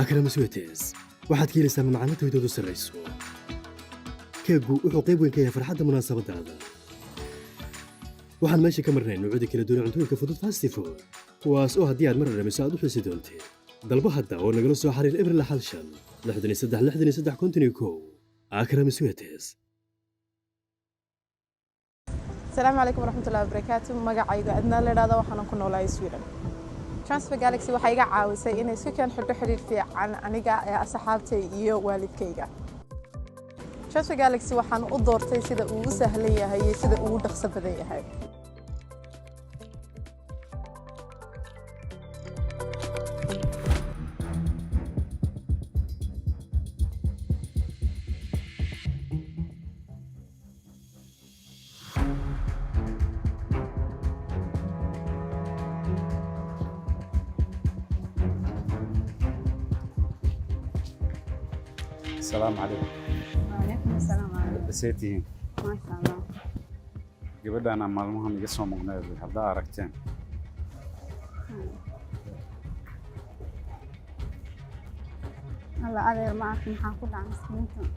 Akram Sweeties waxaad ka helaysaa macluumaadkoodu sarreyso. Keegu wuxuu qayb weyn ka yahay farxadda munaasabadaada. waxaan meesha ka marnay noocyada kala duwan cuntooyinka fudud fast food kuwaas oo haddii aad mar dhamiso aad u xiisi doontid dalba hadda oo nagala soo xiriir ebril la xalshan 63 Akram Sweeties. السلام عليكم ورحمة الله وبركاته مقاعيقة أدنى لرادة وحنا كنا ولاي سويدن Transfer Galaxy waxay iga caawisay inay si kan xidho xiriir fiican aniga ee asxaabtay iyo waalidkayga Transfer Galaxy waxaan u doortay sida uu u sahlan yahay iyo sida uu u dhaqso badan yahay السلام عليكم. وعليكم السلام ورحمة بسيتين. ما شاء الله. قبل أنا مالمهم يقسموا مقنعة هذا أركتين. هلا أنا ما أعرف محافظ عن سنتين.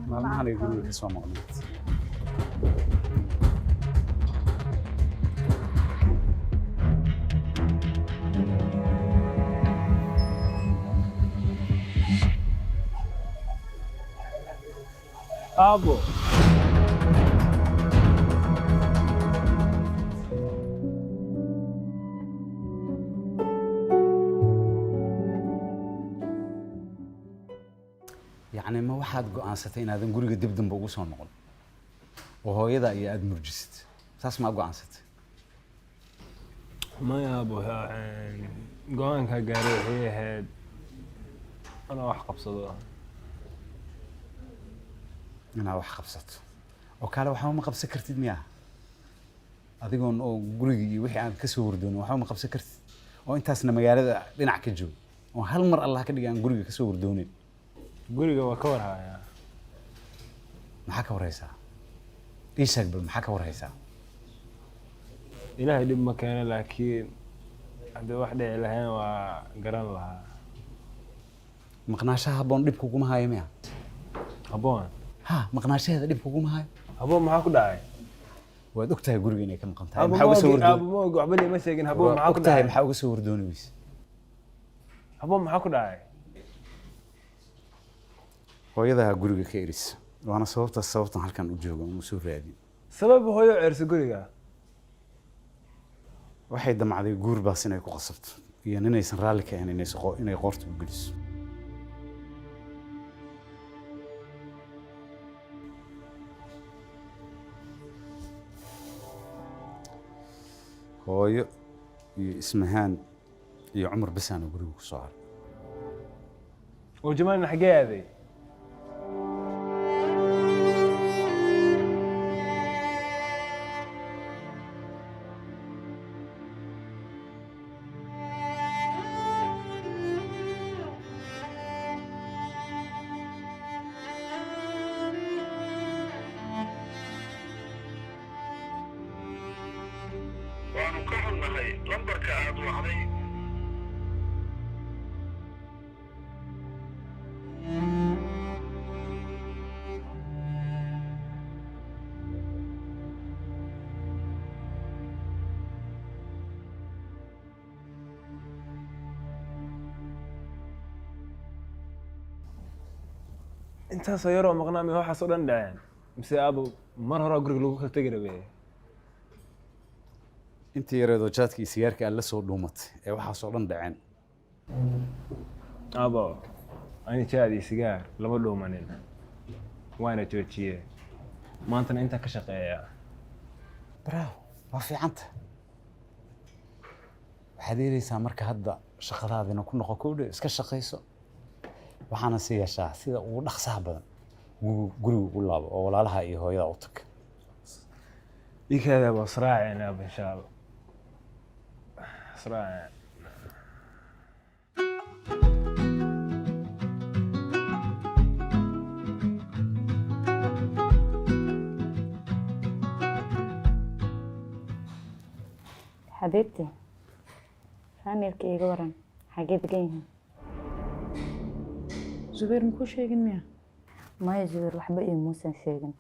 مالمهم يقولوا يقسموا مقنعة. أبو يعني ما واحد قانستين هذا نقول قد بدن بوجوس ونقول وهو يدا يأد مرجست ساس ما قانست ما يا أبو قوانك قاري هي هاد أنا واحد قبصة أنا واحد قبصت وكاله وحوم ما قبص كرتيد مياه أديكون أو قولي وحي عن كسور دون وحوم ما قبص كرت وأنت أصلا مجال دينك كجو وهالمر الله كده عن قولي كسور دوني قولي وكورها يا محاكا ورئيسها إيش أقبل محاكا ورئيسها إلهي دب مكانه لكن هذا واحدة إلهين وقرن لها مقناشها بون دب كوكو مهاي مياه أبوان ها مقناشها دب كوكو مهاي أبوان معاكو داعي وأدوكتها قولي إني كم قنتها أبو موقع عبالي مسيقين أبوان معاكو داعي محاكو سور دوني ويس أبوان معاكو داعي hooyadaha guriga ka iris waana sababtan halkan u joogo oo soo raadin sabab hooyo cirsi guriga waxay damacday guur baas inay ku qasabto iyo inaysan raali ka ahayn inay qoorta u geliso hooyo iyo ismahaan iyo cumar basaan guriga ku soo haray oo jamaan xageeday intaas yaroo maqnaami waxaas oo dhan dhaceen mise aabo mar hore guriga lagu kala tagi rabay intii yareedo jaadkii sigaarka aan la soo dhuumatay ee waxaas oo dhan dhaceen aabo ani jaadii sigaar lama dhuumanin waana joojiyey maantana intaan ka shaqeeyaa bravo waa fiicanta waxaad yeelaysaa marka hadda shaqadaadina ku noqo kowdhe iska shaqayso waxaana si yeeshaa sida ugu dhaqsaha badan guriga ugu laabo oo walaalaha iyo hooyada u tag إيكاذا بصراعنا إن شاء الله صراع حبيبتي فاميلكي يقورن حاجة بجيهم zubeer makuu sheegin miya maya zubeer waxba iimuusan sheegin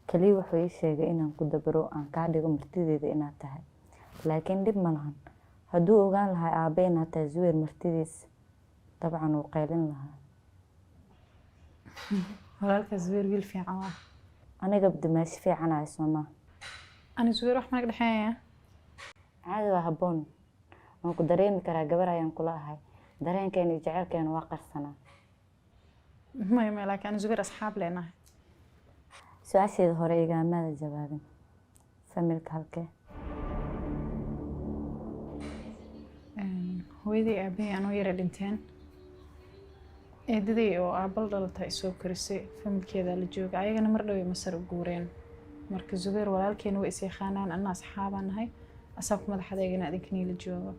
kaliya wuxuu ii sheegay inaan ku dabaro aan kaa dhigo martideeda inaad tahay laakiin dhib ma lahan hadduu ogaan lahaa aabe inaad tahay zubeer martidiis dabcan wuu qaylin lahaa walaalka zubeer wiil fiican waa aniga badamaashi fiican ahay soomaa ani zubeer wax naga dhexeeya caadi waa habboon waan ku dareemi karaa gabar ayaan kula ahay dareenkeena iyo jaceylkeena waa qarsanaa maya laakiin ani zubeer asxaab leenahay su-aasheeda hore igaamaada jawaabin familka halkee hooyadii aabahey anoo yara dhinteen eedaday oo aabal dhalata ay soo korisay familkeeda la jooga ayagana mar dhow ay masar u guureen marka zubeer walaalkeena way is yaqaanaan anna asxaabaan nahay asaabka madaxadeegana adinkanii la joogo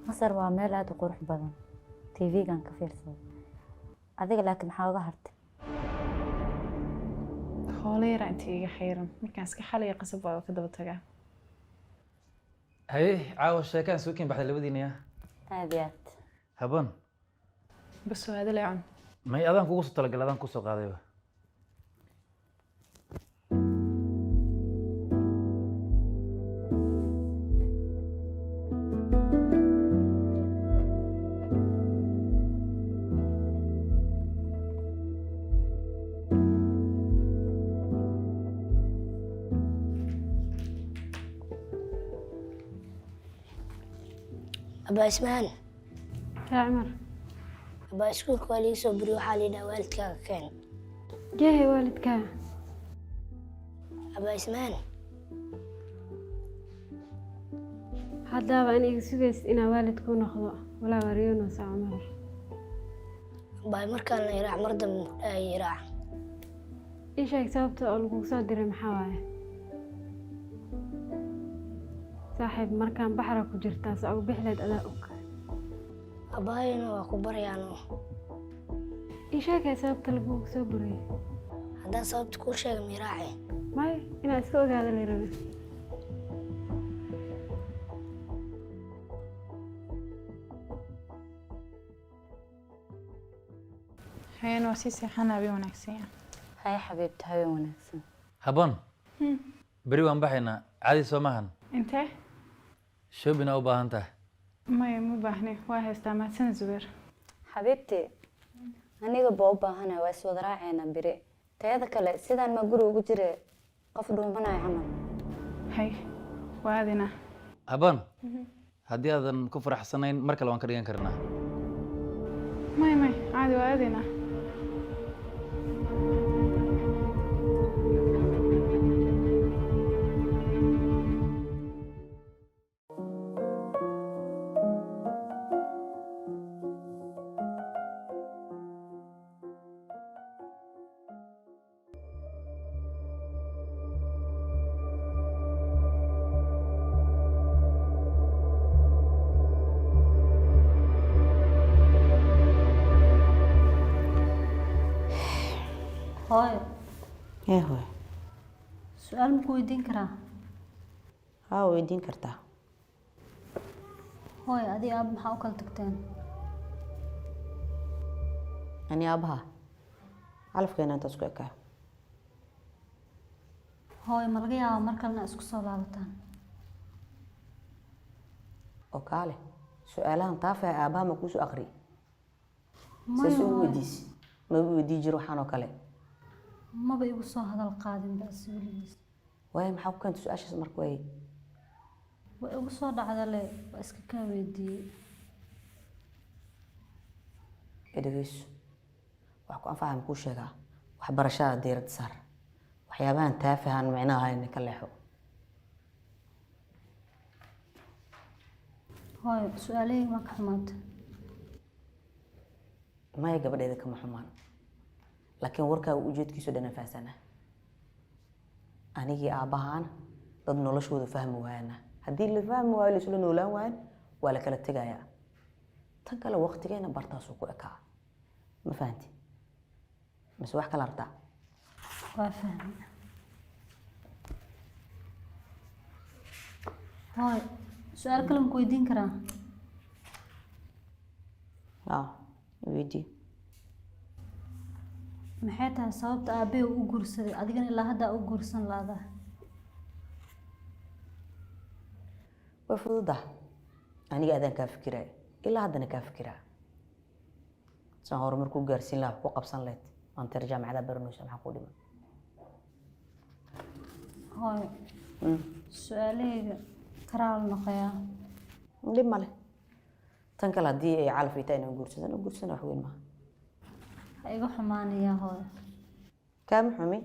masar waa meel aada u qurux badan tv-gan ka fiirsaday adiga laakiin maxaa uga hartay hoola yaraa inta iga xayran markaan iska xalaya qasab waa ka daba tagaa haye caawa sheekaan soo keen baxday labadiina yaa aada iyo aad habboon bas waa adile cun may adaan kugu soo talagalay adaan kusoo qaadayba أبا إسمان يا عمر أبا إسكولك ولي صبري وحالي والدك كان جاهي والدك أبا إسمان haddaaba aniga sugays inaa waalidkuu noqdo walaa wariyoonosa cumar أبا مركان لا يراع مردم لا يراع ii sheeg sababta oo lagugu soo diray maxaa waaye saaxiib markaan baxra ku jirtaa se ugu bixleed adaa og أبا هاينا وكبر يعني ii sheegay sababta lagugu soo buriyey هذا صوت كل شيء مراعي maya inaa iska ogaada la rabe hayan waa sii seexana habeen wanaagsan yahay haya xabiibta habeen wanaagsan habboon beri waan baxaynaa caadi soo maahan intee shoobina u baahan tahay maya ma baahne waa haystaa mahadsan zubeer xabiibti aniga baa u baahanahay waa iswada raaceena biri tayada kale sidaan ma guri ugu jire qof dhuumanayo camal hay waa adina habboon haddii aadan ku faraxsanayn mar kale waan ka dhigan karnaa may caadi waa adina hooyo Hee hooy, su-aal maku weydiin karaa haa weydiin kartaa. hooyo adii aab maxaa u kala tagteen Ani aabaha calafkeena inta isku ekaa. hooyo ma laga yaabaa mar kalena isku soo laabataan Oo kaale, su-aalahan taafaa aabaha ma kuusoo aqri. Maya, Saas u hooyo. weydiis. Ma weydii jiro waxaan oo kale. maba igu soo hadal qaadin bas weligiis Waayo maxaa ku keentay su-aashaas marka way? way igu soo dhacdale waa iska kaa weydiiyey Dhegeyso. Wax ku anfaca ma kuu sheegaa. Waxbarashada diiradda saar. Waxyaabahan taafahan micnaha hayna ka leexo. hooyo su-aalahayga ma ka xumaata Maya gabadheeda kama xumaan. Laakiin warkaaga ujeedkiisu dhan faahfaahsana. Anigii aabahaan dad noloshooda fahmi waayana. Haddii la fahmi waayo la isla noolaan waayo waa la kala tegayaa. Tan kale waqtigeena bartaasuu ku ekaa. Ma fahanti? Mise wax kala rabtaa? waa fahmi hooyo su-aal kale maku weydiin karaa Haa, weydii. maxay tahay sababta aabbe u guursaday adigana ilaa hadda u guursan laada way fududahay aniga adaan kaa fikiraya ilaa haddana kaa fikiraa saan horumar ku gaarsiin lahaa ku qabsan lahayd maanta jaamacada baranaysa maxaa ku dhiman hooy su-aalahayga karaal noqoyaa dhib male tan kale haddii ay calaf ay tahay inaan guursadan u guursana wax weyn maaha ha iga xumaanayaa hooy kaama xumi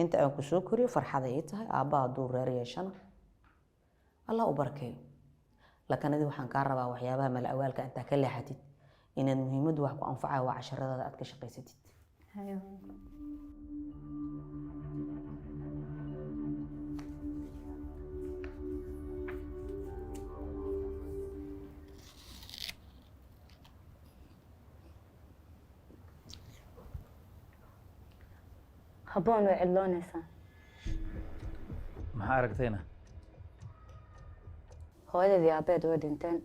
inta aan ku soo koriyo farxaday ii tahay aabba hadduu reer yeeshana allah u barakeeyo laakiin adi waxaan kaa rabaa waxyaabaha mala awaalka intaa ka leexatid inaad muhiimaddu wax ku anfacaya waa casharadaada aad ka shaqaysatid hayo habboon way cidloonaysaa maxaa aragtayna hooyadeedii aabbeed way dhinteen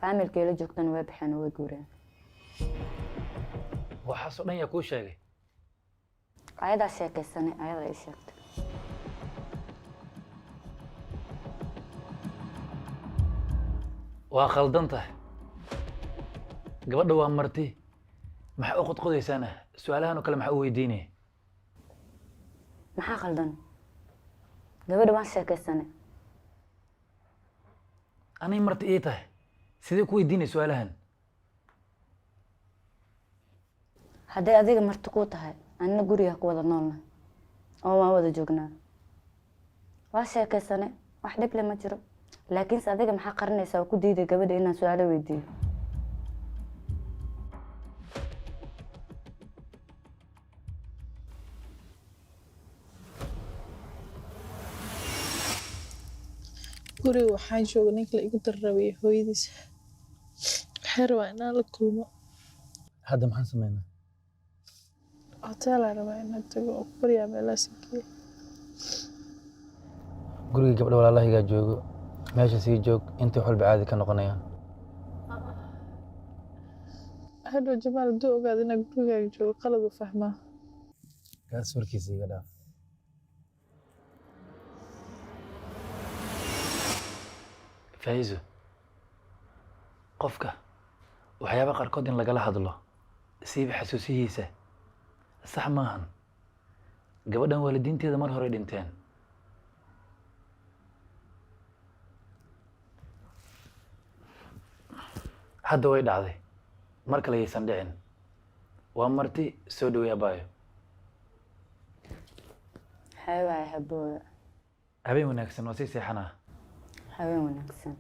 faamilkii la joogtana way baxeen oo way guureen waxaasoo dhan yaa kuu sheegay ayadaa sheekaysanay ayadaa ii sheegtay waa khaldan tahay gabadha waa marti maxaa u qodqodaysaana su-aalahan oo kale maxaa u weydiinaya maxaa khaldan gabadha waan sheekaysanay anay marti ii tahay sidee ku weydiinay su-aalahan hadday adiga marti kuu tahay anina guriga ku wada noolna oo waan wada joognaa waa sheekaysanay wax dhib le ma jiro laakiinse adiga maxaa qarinaysaa oo ku diiday gabadha inaan su-aalo weydiiyo guriga waxaan jooga ninka la igu darrabay hooyadiis waxay rabaa inaan la kulmo hadda maxaan sameynaa hoteelaa rabaa inaan tago oo ku baryaa meelahaas geeya gurigii gabdha walaalahaygaa joogo meesha sii joog intii wax walba caadi ka noqonayaan hadhow jamaal hadduu ogaado inaa gurigaaga joogo qalad u fahmaa kaas warkiisa iga dhaaf faa'iiso qofka waxyaaba qaarkood in lagala hadlo siiba xasuusihiisa sax maahan gabadhan waalidiinteeda mar hore dhinteen hadda way dhacday mar kale yaysan dhicin waa marti soo dhowey abaayo hawaay habooda habeen wanaagsan waa sii seexanaa habeen wanaagsan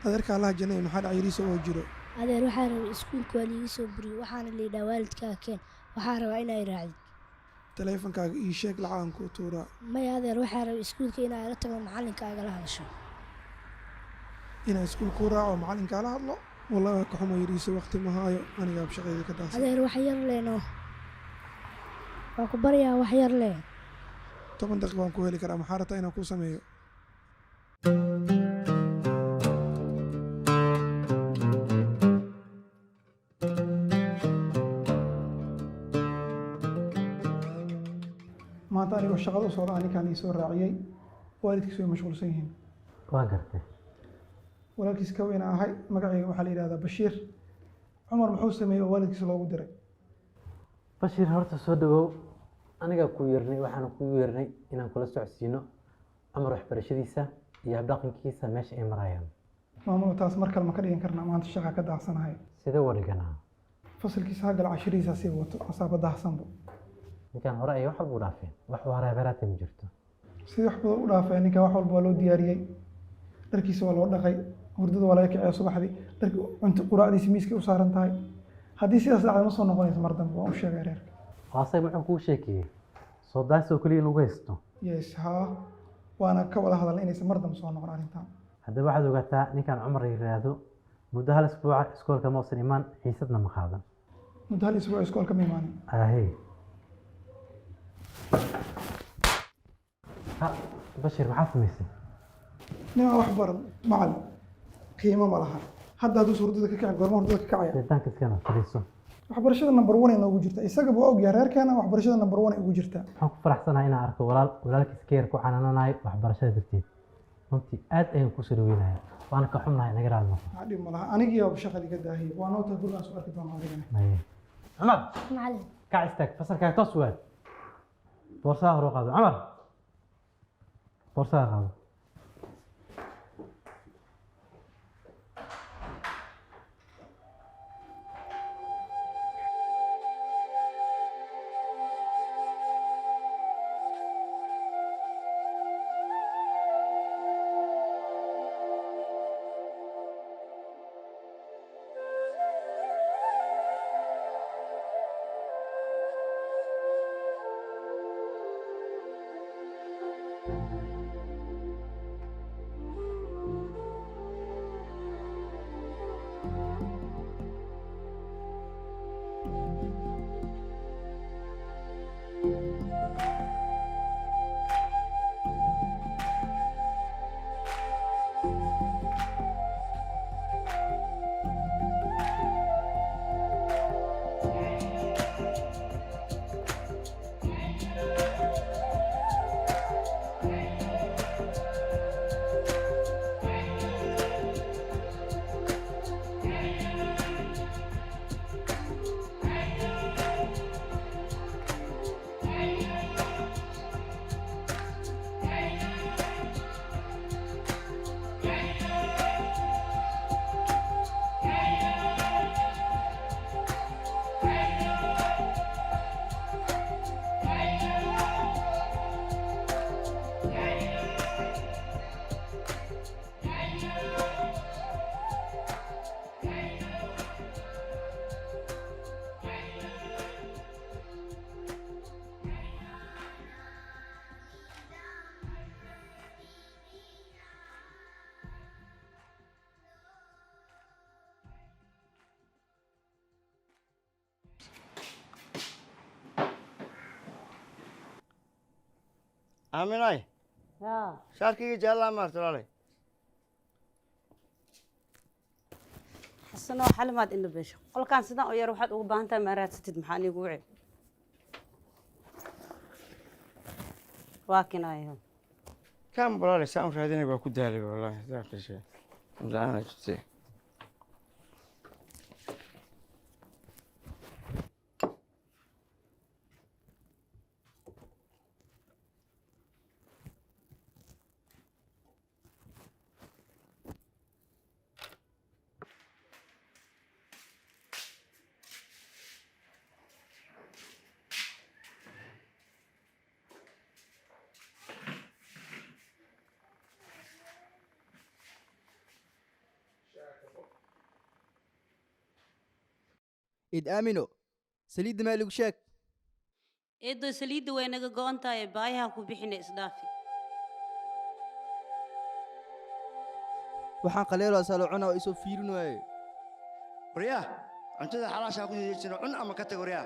adeerka allaha jannay maxaa dhac yariisa oo jiro adeer waxaa rabay iskuulka waa liiga soo buriyey waxaana layidhaha waalidkaa keen waxaa rabaa inay raacdid taleefankaaga ii sheeg lacagan kuu tuuraa maya adeer waxaa rabay iskuulka inaa la tago macalinkaagala hadasho inaan iskuul kuu raaco macalinkaa la hadlo wallahi ka xumo yariisa waqti ma haayo anigaab shaqaydii ka daasa adeer wax yar leeno waa ku baryaa wax yar lee 10 daqiiq baan ku heli karaa maxaa rabtaa inaan kuu sameeyo maanta anigoo shaqada u socda ninkaan ii soo raaciyey waalidkiis way mashquulsan yihiin waa gartay walaalkiis ka weyna ahay magacayga waxaa la yidhahdaa bashiir cumar muxuu sameeyey oo waalidkiis loogu diray bashiir horta soo dhawow anigaa ku yeernay waxaana ku yeernay inaan kula socodsiino cumar waxbarashadiisa iyo habdhaqankiisa meesha ay marayaan maamula taas mar kale ma ka dhigan karnaa maanta shaqa ka daacsanahay sidee u dhiganaa fasalkiisa hagala cashirihiisa sii wato asaaba daahsanbo ninkaan hore ay wax walba u dhaafeen wax wareeberaata ma jirto sidii wax badan u dhaafeen ninkaan wax walba waa loo diyaariyey dharkiisa waa loo dhaqay hurdada waa laga kiciya subaxdii dharki cunto quraacdiisa miiskay u saaran tahay haddii sidaas dhacda ma soo noqonayso mar dambe waan u sheegay reerka waasay muxuu kuu sheekeeyey soo daasoo keliya in lagu haysto yes haa waana ka wada hadalna inaysan mar dambe soo noqon arrintan haddaba waxaad ogaataa ninkan cumar la yiraahdo muddo hal isbuuca iskoolka ma uusan imaan xiisadna ma qaadan muddo hal isbuuc iskoolka ma imaanin ahey ha bashir maxaa samaysay nimaa wax baran macallin qiimo ma laha hadda hadduu hurdada ka kaci goorma hurdada ka kacaya shaytaanka iskana fadhiiso waxbarashada number 1 ay noogu jirta isagaba waa ogyahay reerkeena waxbarashada number 1 ay ugu jirtaa waxaan ku faraxsanahay inaan arko walaalkiis ka yar ku xanaananayo waxbarashada darteed runtii aad ayaan kusoo dhaweynayaa waana ka xunnahay naga raali noqo dhib ma laha anigiiba shaqada iga daahiyay waa noo tahay gurigaan soo arki doonaa adigana cumar macallin kac istaag fasalkaaga toos waad boorsaha hore u qaado cumar boorsaha qaado aaminay shaarkigii jaallaa maartolaalay xasanoo xalimaad ina beesho qolkaan sidaan u yar waxaad ugu baahan tahay maa raadsatid maxaa niigu wici waa kinaayo kaan balaalay saan u raadinay waa ku daalay wallaahi saa qishay la-aan jirtay id aamino saliidda maa lagu sheeg eedo saliidda way naga go'on tahay baayaha ku bixina isdhaafi waxaan qaleeloo salocuna oo isoo fiirin waaye waryaa cuntada xalaashaa ku yeejino cun ama ka tag waryaa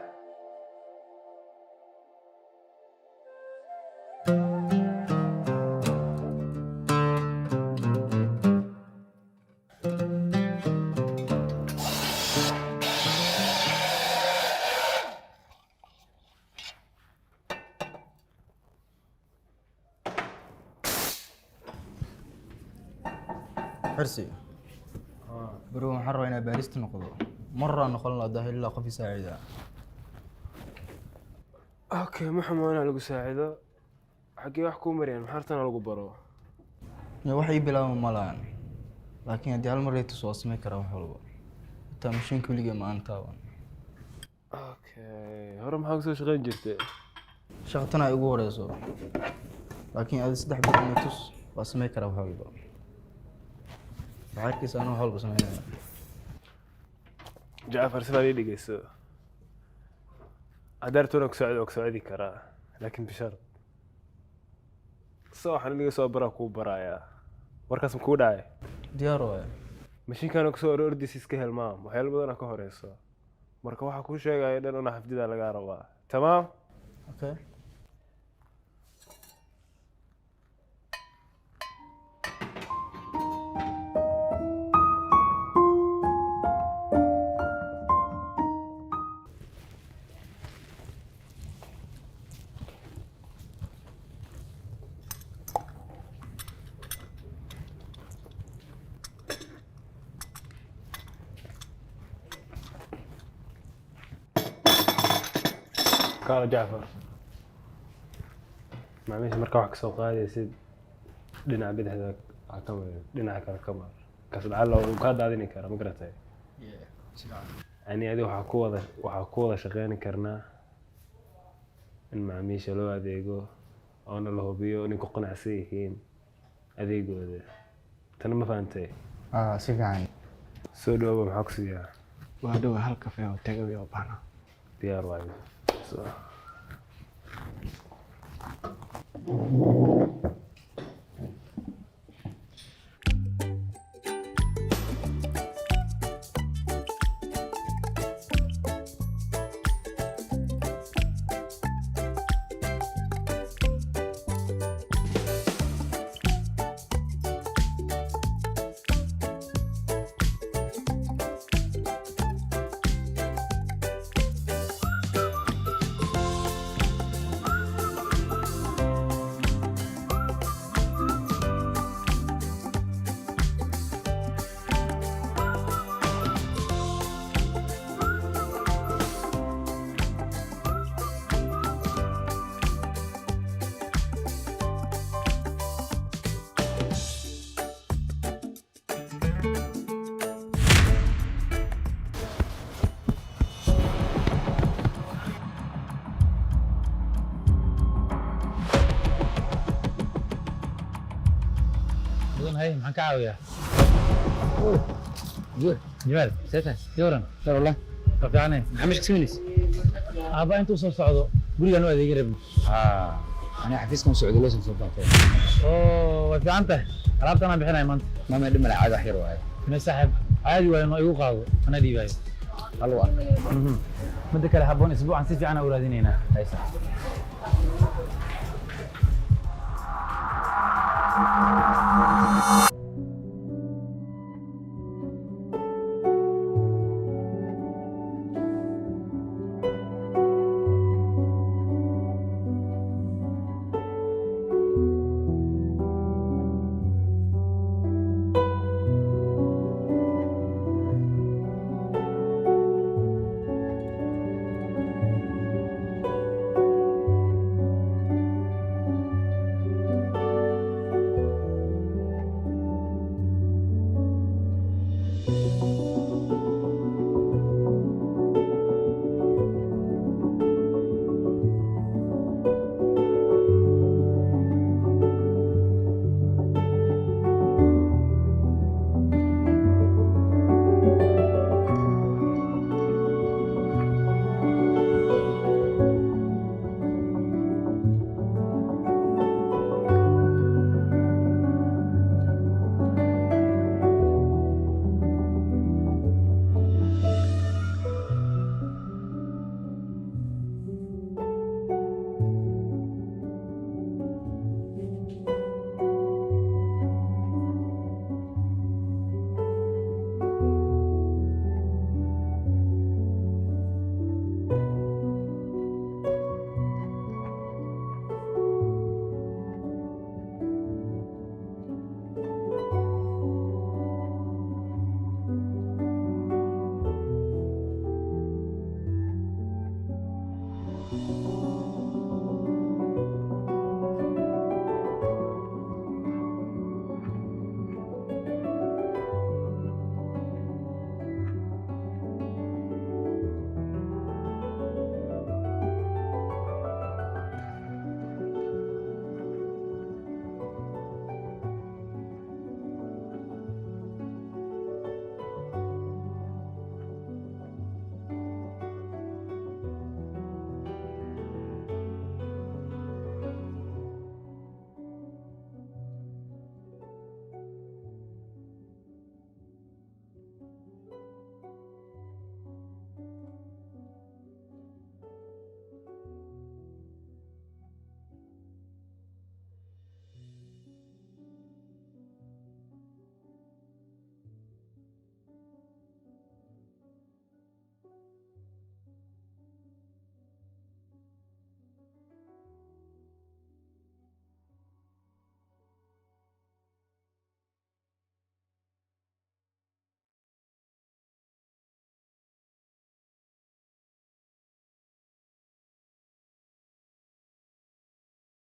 xirsi baro waxaan rabaa inaa baarista noqdo maraa noqon la daahil ilaa qof isaacida okay maxamed inaa lagu saacido xaggee wax kuu mariyaan maxaartana lagu baro wax ii bilaaba ma lahan laakiin haddii hal mar reetus waa samey karaa wax walba intaa mashiinka weliga ma aan taaban okay hore maxaa kusoo shaqayn jirtay shaqatana ay ugu horeyso laakiin adi 3 bil reetus waa samey karaa wax walba waxaadkiisa anuu hawlba sameynaya jacfar sidaad ii dhegeyso haddaartoona ku socdi karaa لكن بشرط صح أنا اللي سو برا كو برايا warkaas ma kuu dhacay diyaar waay mashiinkan ku soo ordis iska helmaa waxyaalo badan ka horeyso marka waxa ku sheegaya dhan una xafdida laga rabaa tamaam okay قال جعفر معليش marka wax ka soo qaadaysid dhinaca bidixda kamar dhinaca kale kamar kaas lacala uu ka daadini kara ma garatay yani adiga waxa ku wada shaqeyn karnaa in macaamiisha loo adeego oo la hubiyo in ku qanacsan yihiin adeegooda tan ma fahantay si fiican soo dhawaad maxaa ku siiyaa waa dhaw hal kafe oo tagay oo bana diyaar waayo So. هاي maxaan ka caawiyaa جمال سيتا يورن لا والله رفعني محمد كسمينيس أبا أنتوا صعدوا قولي أنا أذيك ربي أنا حفيزكم سعودي ليش نصدق أوه في أنت عرفت أنا بحنا يمنت ما ما لما العادة حلوة هاي من سحب عادي ولا يوقعوا أنا دي باي حلوة بدك اللي حبون أسبوع نسيت أنا أولادين هنا هاي صح